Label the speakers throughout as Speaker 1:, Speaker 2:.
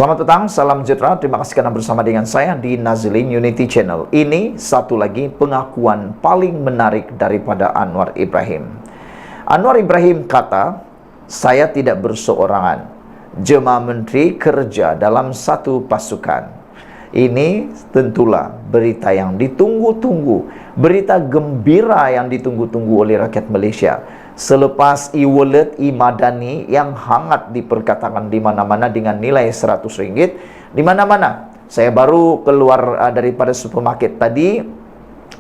Speaker 1: Selamat petang, salam sejahtera. Terima kasih karena bersama dengan saya di Nazilin Unity Channel. Ini satu lagi pengakuan paling menarik daripada Anwar Ibrahim. Anwar Ibrahim kata, saya tidak berseorangan. Jemaah menteri kerja dalam satu pasukan. Ini tentulah berita yang ditunggu-tunggu, berita gembira yang ditunggu-tunggu oleh rakyat Malaysia. Selepas e-wallet, e-madani yang hangat diperkatakan di mana-mana dengan nilai RM100 di mana-mana. Saya baru keluar daripada supermarket tadi,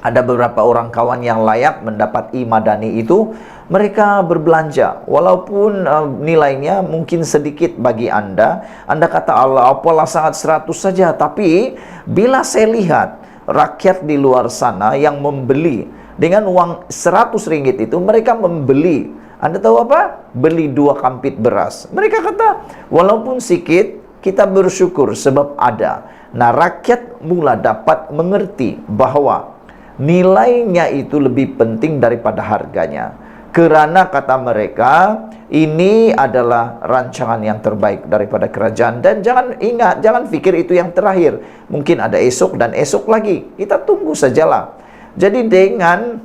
Speaker 1: ada beberapa orang kawan yang layak mendapat e-madani itu. Mereka berbelanja walaupun nilainya mungkin sedikit bagi anda kata Allah apalah sangat 100 saja, tapi bila saya lihat rakyat di luar sana yang membeli dengan uang RM100 itu, mereka membeli, anda tahu apa? Beli 2 kampit beras. Mereka kata, walaupun sedikit, kita bersyukur sebab ada. Nah, rakyat mula dapat mengerti bahwa nilainya itu lebih penting daripada harganya. Kerana kata mereka, ini adalah rancangan yang terbaik daripada kerajaan. Dan jangan fikir itu yang terakhir. Mungkin ada esok dan esok lagi. Kita tunggu sajalah. Jadi dengan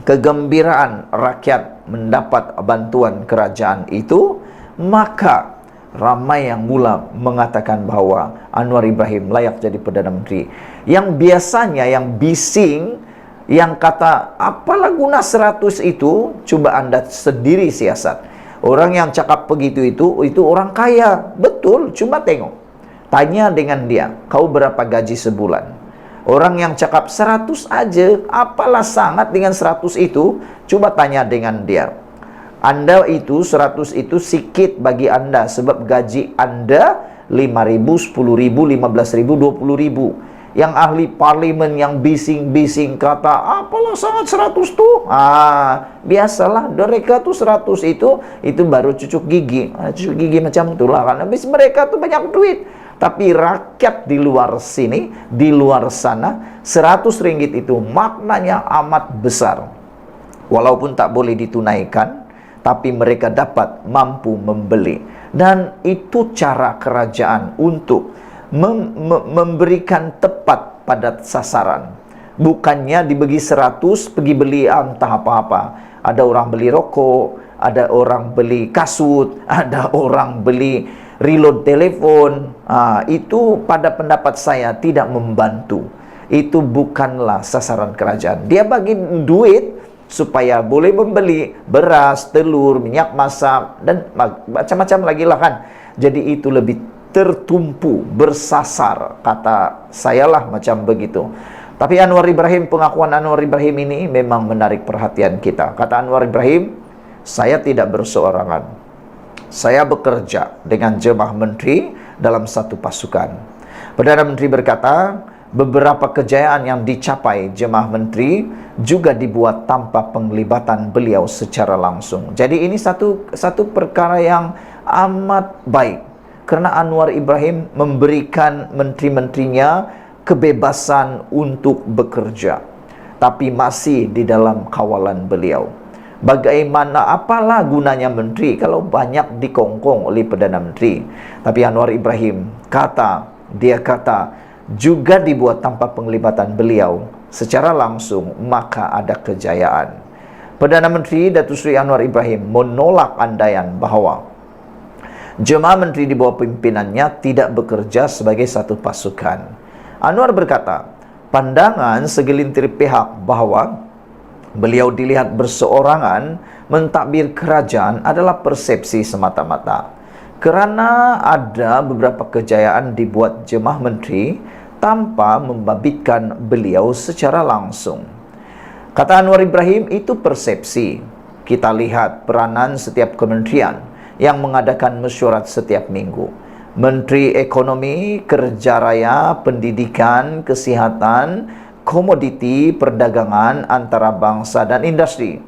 Speaker 1: kegembiraan rakyat mendapat bantuan kerajaan itu, maka ramai yang mula mengatakan bahawa Anwar Ibrahim layak jadi Perdana Menteri. Yang biasanya yang bising, yang kata apalah guna 100 itu, coba anda sendiri siasat. Orang yang cakap begitu itu orang kaya. Betul, cuma tengok. Tanya dengan dia, kau berapa gaji sebulan? Orang yang cakap 100 aja, apalah sangat dengan 100 itu, coba tanya dengan dia. Anda itu 100 itu sikit bagi anda sebab gaji anda 5.000, 10.000, 15.000, 20.000. Yang ahli parlimen yang bising-bising kata apalah sangat 100 tuh. Biasalah mereka tuh 100 itu baru cucuk gigi. Cucuk gigi macam itulah kan. Habis mereka tuh banyak duit. Tapi rakyat di luar sini, di luar sana, RM100 itu maknanya amat besar. Walaupun tak boleh ditunaikan, tapi mereka dapat mampu membeli. Dan itu cara kerajaan untuk memberikan tepat pada sasaran. Bukannya dibagi 100, pergi beli entah apa-apa. Ada orang beli rokok, ada orang beli kasut, ada orang beli reload telefon. Itu pada pendapat saya tidak membantu. Itu bukanlah sasaran kerajaan. Dia bagi duit supaya boleh membeli beras, telur, minyak masak, dan macam-macam lagi lah kan. Jadi itu lebih tertumpu, bersasar, kata saya lah macam begitu. Tapi Anwar Ibrahim, pengakuan Anwar Ibrahim ini memang menarik perhatian kita. Kata Anwar Ibrahim, saya tidak berseorangan. Saya bekerja dengan jemaah menteri dalam satu pasukan. Perdana Menteri berkata, beberapa kejayaan yang dicapai jemaah menteri juga dibuat tanpa penglibatan beliau secara langsung. Jadi ini satu perkara yang amat baik. Kerana Anwar Ibrahim memberikan menteri-menterinya kebebasan untuk bekerja, tapi masih di dalam kawalan beliau. Bagaimana, apalah gunanya menteri kalau banyak dikongkong oleh Perdana Menteri. Tapi Anwar Ibrahim dia kata juga dibuat tanpa penglibatan beliau secara langsung, maka ada kejayaan. Perdana Menteri Datuk Seri Anwar Ibrahim menolak andaian bahawa jemaah menteri di bawah pimpinannya tidak bekerja sebagai satu pasukan. Anwar berkata, pandangan segelintir pihak bahawa beliau dilihat berseorangan mentadbir kerajaan adalah persepsi semata-mata. Kerana ada beberapa kejayaan dibuat jemaah menteri tanpa membabitkan beliau secara langsung. Kata Anwar Ibrahim, itu persepsi. Kita lihat peranan setiap kementerian yang mengadakan mesyuarat setiap minggu. Menteri Ekonomi, Kerja Raya, Pendidikan, Kesihatan, Komoditi, Perdagangan, Antarabangsa dan Industri.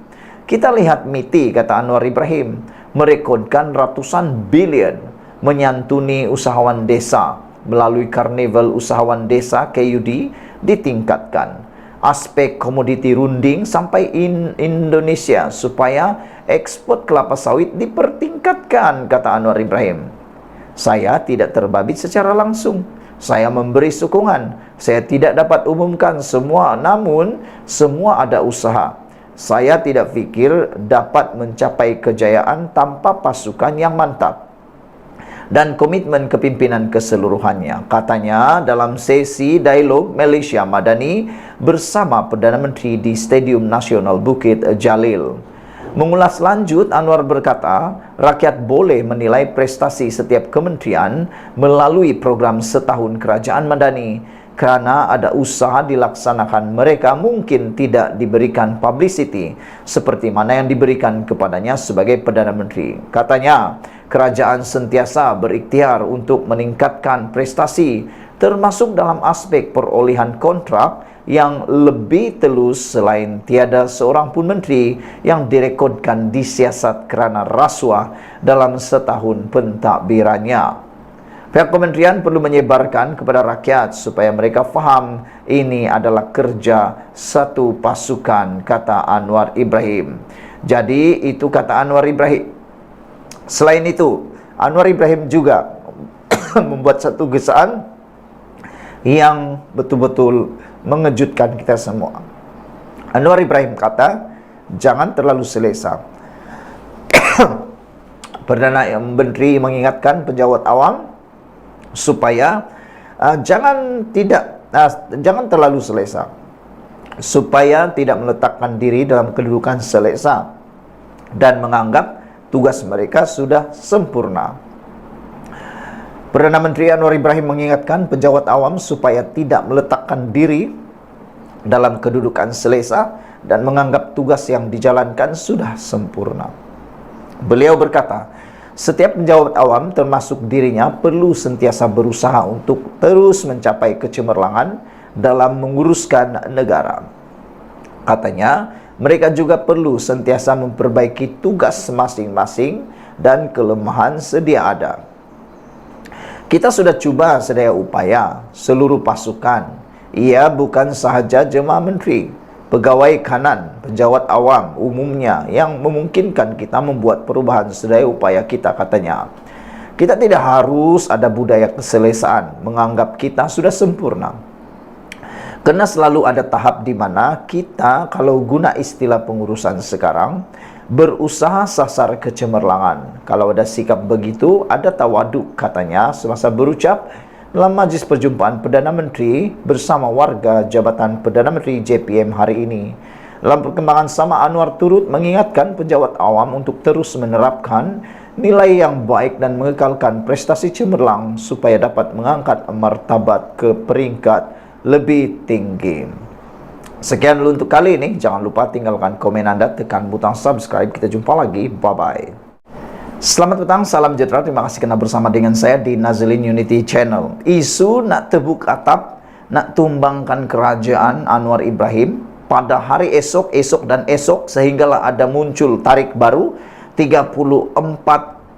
Speaker 1: Kita lihat MITI, kata Anwar Ibrahim, merekodkan ratusan bilion menyantuni usahawan desa melalui Karnival Usahawan Desa KUD ditingkatkan. Aspek komoditi runding sampai Indonesia supaya ekspor kelapa sawit dipertingkatkan, kata Anwar Ibrahim. Saya tidak terbabit secara langsung. Saya memberi sokongan. Saya tidak dapat umumkan semua, namun semua ada usaha. Saya tidak fikir dapat mencapai kejayaan tanpa pasukan yang mantap dan komitmen kepimpinan keseluruhannya, katanya dalam sesi dialog Malaysia Madani bersama Perdana Menteri di Stadium Nasional Bukit Jalil. Mengulas lanjut, Anwar berkata, rakyat boleh menilai prestasi setiap kementerian melalui program setahun kerajaan Madani. Kerana ada usaha dilaksanakan, mereka mungkin tidak diberikan publicity seperti mana yang diberikan kepadanya sebagai Perdana Menteri. Katanya, kerajaan sentiasa berikhtiar untuk meningkatkan prestasi, termasuk dalam aspek perolehan kontrak yang lebih telus, selain tiada seorang pun menteri yang direkodkan disiasat kerana rasuah dalam setahun pentadbirannya. Pihak kementerian perlu menyebarkan kepada rakyat supaya mereka faham ini adalah kerja satu pasukan, kata Anwar Ibrahim. Jadi itu kata Anwar Ibrahim. Selain itu, Anwar Ibrahim juga membuat satu gesaan yang betul-betul mengejutkan kita semua. Anwar Ibrahim kata, jangan terlalu selesa. Perdana Menteri mengingatkan pejabat awam supaya jangan terlalu selesa, supaya tidak meletakkan diri dalam kedudukan selesa dan menganggap tugas mereka sudah sempurna. Perdana Menteri Anwar Ibrahim mengingatkan pejabat awam supaya tidak meletakkan diri dalam kedudukan selesa dan menganggap tugas yang dijalankan sudah sempurna. Beliau berkata, setiap pejabat awam termasuk dirinya perlu sentiasa berusaha untuk terus mencapai kecemerlangan dalam menguruskan negara. Katanya, mereka juga perlu sentiasa memperbaiki tugas masing-masing dan kelemahan sedia ada. Kita sudah cuba sedaya upaya seluruh pasukan. Ia bukan sahaja jemaah menteri, pegawai kanan, pejabat awam umumnya yang memungkinkan kita membuat perubahan sedaya upaya kita, katanya. Kita tidak harus ada budaya keselesaan menganggap kita sudah sempurna. Karena selalu ada tahap di mana kita, kalau guna istilah pengurusan sekarang, berusaha sasar kecemerlangan. Kalau ada sikap begitu, ada tawaduk, katanya semasa berucap dalam majlis perjumpaan Perdana Menteri bersama warga Jabatan Perdana Menteri JPM hari ini. Dalam perkembangan sama, Anwar turut mengingatkan pejabat awam untuk terus menerapkan nilai yang baik dan mengekalkan prestasi cemerlang supaya dapat mengangkat martabat ke peringkat lebih tinggi. Sekian dulu untuk kali ini. Jangan lupa tinggalkan komen Anda, tekan butang subscribe. Kita jumpa lagi. Bye-bye. Selamat petang, salam sejahtera. Terima kasih kerana bersama dengan saya di Nazilin Unity Channel. Isu nak tebuk atap, nak tumbangkan kerajaan Anwar Ibrahim pada hari esok dan esok, sehinggalah ada muncul tarikh baru 34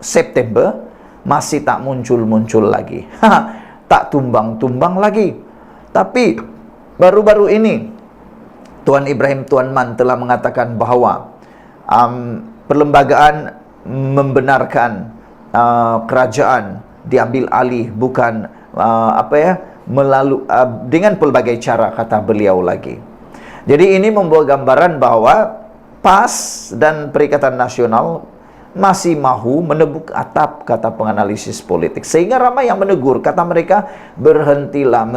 Speaker 1: September, masih tak muncul-muncul lagi. Tak tumbang-tumbang lagi. Tapi baru-baru ini Tuan Ibrahim Tuan Man telah mengatakan bahawa perlembagaan membenarkan kerajaan diambil alih bukan dengan pelbagai cara, kata beliau lagi. Jadi ini membawa gambaran bahawa PAS dan Perikatan Nasional masih mahu menebuk atap, kata penganalisis politik. Sehingga ramai yang menegur, kata mereka, berhentilah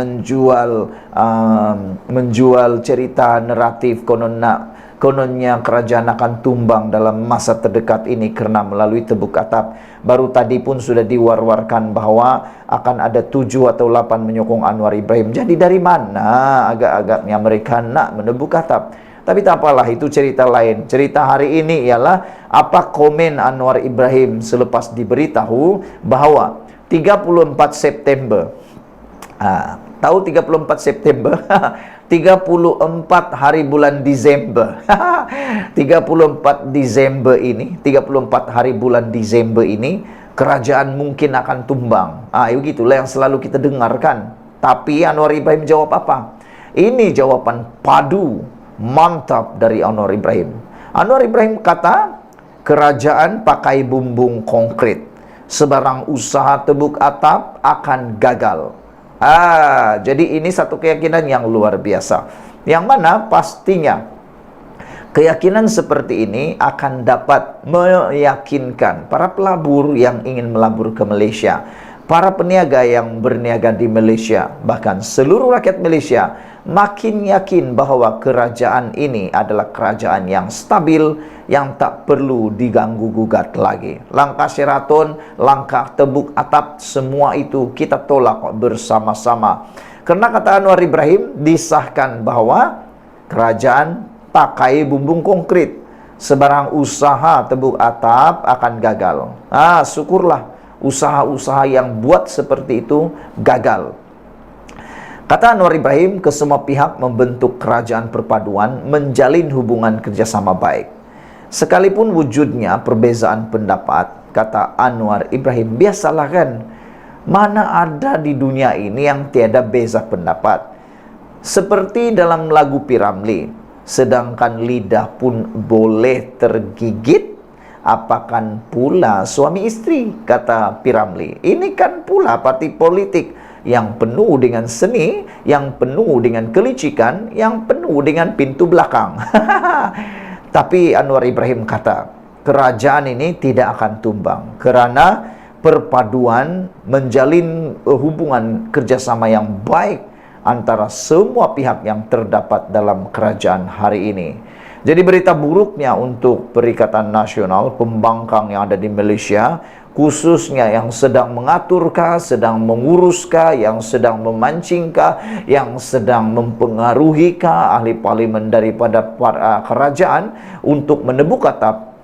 Speaker 1: menjual cerita naratif kononnya kerajaan akan tumbang dalam masa terdekat ini kerana melalui tebuk atap. Baru tadi pun sudah diwar-warkan bahawa akan ada 7 atau 8 menyokong Anwar Ibrahim. Jadi dari mana agak-agaknya mereka nak menebuk atap? Tapi tak apalah, itu cerita lain. Cerita hari ini ialah apa komen Anwar Ibrahim selepas diberitahu bahawa 34 September. Tahu 34 September? 34 hari bulan Disember. 34 Disember ini, 34 hari bulan Disember ini, kerajaan mungkin akan tumbang. Begitulah yang selalu kita dengarkan. Tapi Anwar Ibrahim jawab apa? Ini jawapan padu mantap dari Anwar Ibrahim. Anwar Ibrahim kata, kerajaan pakai bumbung konkret. sebarang usaha tebuk atap akan gagal. Jadi ini satu keyakinan yang luar biasa, yang mana pastinya keyakinan seperti ini akan dapat meyakinkan para pelabur yang ingin melabur ke Malaysia, para peniaga yang berniaga di Malaysia, bahkan seluruh rakyat Malaysia makin yakin bahwa kerajaan ini adalah kerajaan yang stabil, yang tak perlu diganggu-gugat lagi. Langkah Sheraton, langkah tebuk atap, semua itu kita tolak bersama-sama. Karena kata Anwar Ibrahim, disahkan bahwa kerajaan pakai bumbung konkret, sebarang usaha tebuk atap akan gagal. Syukurlah usaha-usaha yang buat seperti itu gagal. Kata Anwar Ibrahim, ke semua pihak membentuk kerajaan perpaduan, menjalin hubungan kerjasama baik. Sekalipun wujudnya perbezaan pendapat, kata Anwar Ibrahim, biasalah kan, mana ada di dunia ini yang tiada beza pendapat. Seperti dalam lagu P. Ramlee, sedangkan lidah pun boleh tergigit, apakan pula suami istri, kata P. Ramlee. Ini kan pula parti politik yang penuh dengan seni, yang penuh dengan kelicikan, yang penuh dengan pintu belakang. Tapi Anwar Ibrahim kata, kerajaan ini tidak akan tumbang kerana perpaduan menjalin hubungan kerjasama yang baik antara semua pihak yang terdapat dalam kerajaan hari ini. Jadi berita buruknya untuk Perikatan Nasional Pembangkang yang ada di Malaysia, khususnya yang sedang mengaturkah, sedang menguruskah, yang sedang memancingkah, yang sedang mempengaruhikah ahli parlimen daripada kerajaan untuk menebuk atap.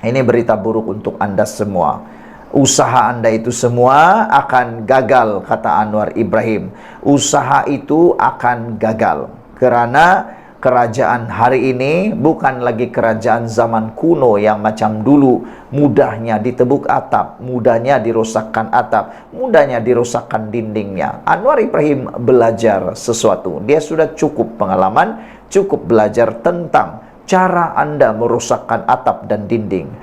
Speaker 1: Ini berita buruk untuk Anda semua. Usaha Anda itu semua akan gagal, kata Anwar Ibrahim. Usaha itu akan gagal kerana kerajaan hari ini bukan lagi kerajaan zaman kuno yang macam dulu, mudahnya ditebuk atap, mudahnya dirosakkan atap, mudahnya dirosakkan dindingnya. Anwar Ibrahim belajar sesuatu. Dia sudah cukup pengalaman, cukup belajar tentang cara Anda merosakkan atap dan dinding.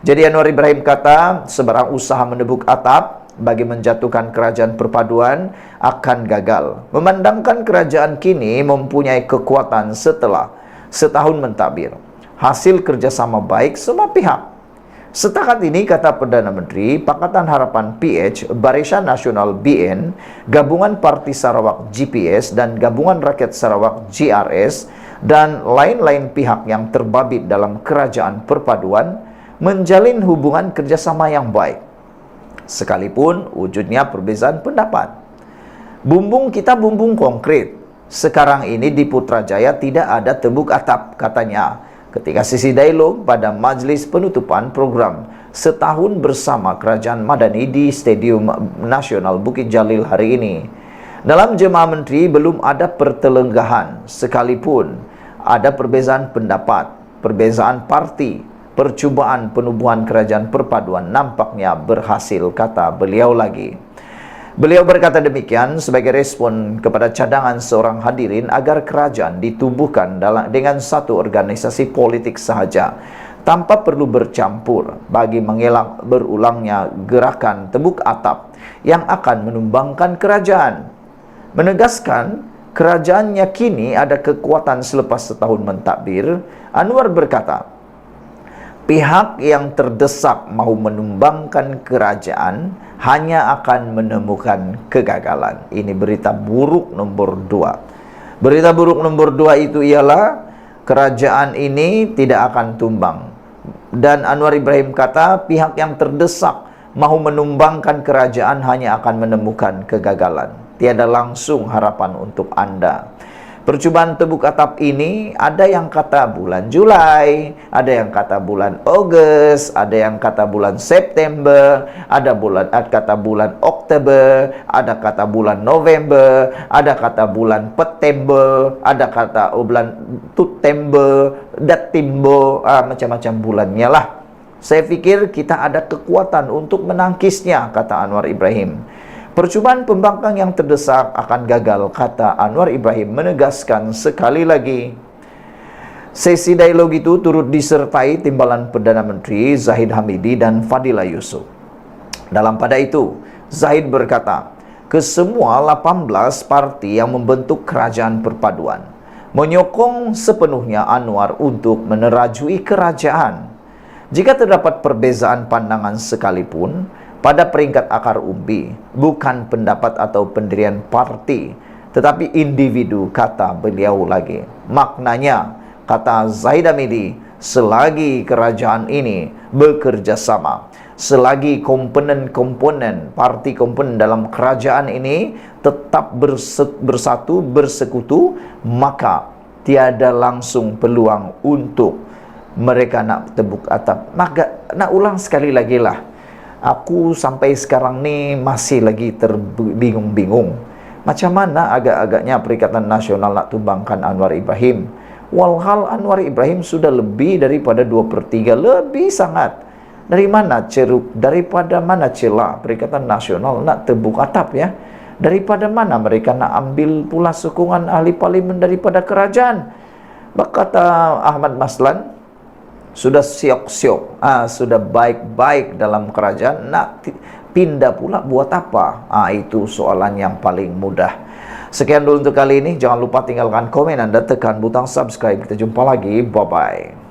Speaker 1: Jadi Anwar Ibrahim kata, sebarang usaha menebuk atap bagi menjatuhkan kerajaan perpaduan akan gagal. Memandangkan kerajaan kini mempunyai kekuatan setelah setahun mentadbir, hasil kerjasama baik semua pihak. Setakat ini, kata Perdana Menteri, Pakatan Harapan PH, Barisan Nasional BN, Gabungan Parti Sarawak GPS dan Gabungan Rakyat Sarawak GRS dan lain-lain pihak yang terbabit dalam kerajaan perpaduan menjalin hubungan kerjasama yang baik, sekalipun wujudnya perbezaan pendapat. Bumbung kita bumbung konkret. Sekarang ini di Putrajaya tidak ada tebuk atap, katanya ketika sesi dialog pada majlis penutupan program setahun bersama Kerajaan Madani di Stadium Nasional Bukit Jalil hari ini. Dalam jemaah menteri belum ada pertelenggahan, sekalipun ada perbezaan pendapat, perbezaan parti. Percubaan penubuhan kerajaan perpaduan nampaknya berhasil, kata beliau lagi. Beliau berkata demikian sebagai respon kepada cadangan seorang hadirin agar kerajaan ditubuhkan dengan satu organisasi politik sahaja, tanpa perlu bercampur, bagi mengelak berulangnya gerakan tebuk atap yang akan menumbangkan kerajaan. Menegaskan kerajaannya kini ada kekuatan selepas setahun mentadbir, Anwar berkata, pihak yang terdesak mau menumbangkan kerajaan hanya akan menemukan kegagalan. Ini berita buruk nomor 2. Berita buruk nomor 2 itu ialah kerajaan ini tidak akan tumbang. Dan Anwar Ibrahim kata pihak yang terdesak mau menumbangkan kerajaan hanya akan menemukan kegagalan. Tiada langsung harapan untuk Anda. Percubaan tebuk atap ini ada yang kata bulan Julai, ada yang kata bulan Ogos, ada yang kata bulan September, ada kata bulan Oktober, ada kata bulan November, ada kata bulan September, ada kata bulan September, Datimbo, macam-macam bulannya lah. Saya pikir kita ada kekuatan untuk menangkisnya, kata Anwar Ibrahim. Percubaan pembangkang yang terdesak akan gagal, kata Anwar Ibrahim, menegaskan sekali lagi. Sesi dialog itu turut disertai timbalan Perdana Menteri Zahid Hamidi dan Fadila Yusof. Dalam pada itu, Zahid berkata, kesemua 18 parti yang membentuk kerajaan perpaduan menyokong sepenuhnya Anwar untuk menerajui kerajaan. Jika terdapat perbezaan pandangan sekalipun, pada peringkat akar umbi, bukan pendapat atau pendirian parti, tetapi individu, kata beliau lagi. Maknanya, kata Zahid Hamidi, selagi kerajaan ini bekerja sama, selagi komponen-komponen, parti komponen dalam kerajaan ini tetap bersatu, bersekutu, maka tiada langsung peluang untuk mereka nak tebuk atap. Maka nak ulang sekali lagi lah, aku sampai sekarang ni masih lagi terbingung-bingung. Macam mana agak-agaknya Perikatan Nasional nak tumbangkan Anwar Ibrahim? Walhal Anwar Ibrahim sudah lebih daripada 2/3, lebih sangat. Dari mana ceruk, daripada mana celah Perikatan Nasional nak tebuk atap ya? Daripada mana mereka nak ambil pula sokongan ahli parlimen daripada kerajaan? Berkata Ahmad Maslan, sudah siok-siok, sudah baik-baik dalam kerajaan, nak pindah pula buat apa? Itu soalan yang paling mudah. Sekian dulu untuk kali ini. Jangan lupa tinggalkan komen Anda, tekan butang subscribe. Kita jumpa lagi. Bye-bye.